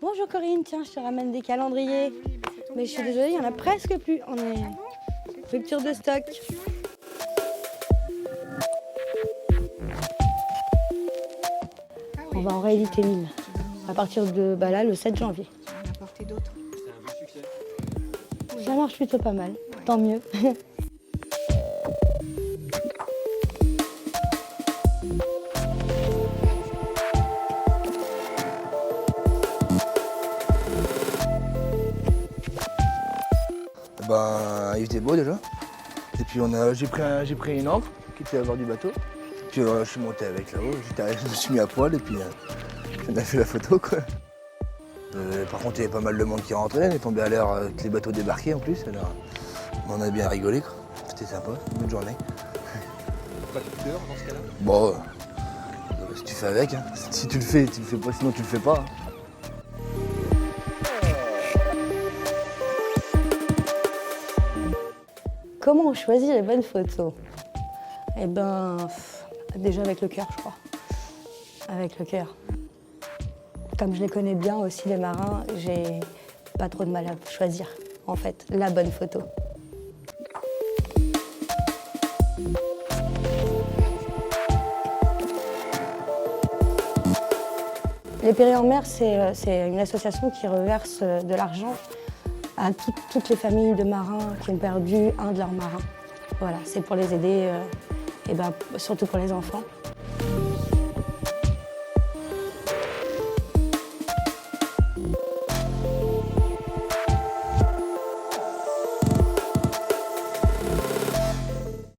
Bonjour Corinne, tiens, je te ramène des calendriers. Mais je suis désolée, il n'y en a presque plus. On est rupture de stock. On va en rééditer une à partir de là, le 7 janvier. Tu vas en apporter d'autres. Ça marche plutôt pas mal, tant mieux. Il faisait beau déjà. Et puis j'ai pris une encre qui était à bord du bateau. Puis je suis monté avec là-haut, je me suis mis à poil et puis on a fait la photo quoi. Par contre il y avait pas mal de monde qui rentrait, on est tombé à l'heure que les bateaux débarquaient en plus. Alors on a bien rigolé quoi. C'était sympa, une bonne journée. Pas de peur dans ce cas-là? Bon, si tu fais avec, hein. Si tu le fais pas, sinon tu le fais pas. Hein. Comment on choisit les bonnes photos? Eh ben, déjà avec le cœur, je crois. Avec le cœur. Comme je les connais bien aussi, les marins, j'ai pas trop de mal à choisir, en fait, la bonne photo. Les Périls en mer, c'est une association qui reverse de l'argent à toutes les familles de marins qui ont perdu un de leurs marins. Voilà, c'est pour les aider, et surtout pour les enfants.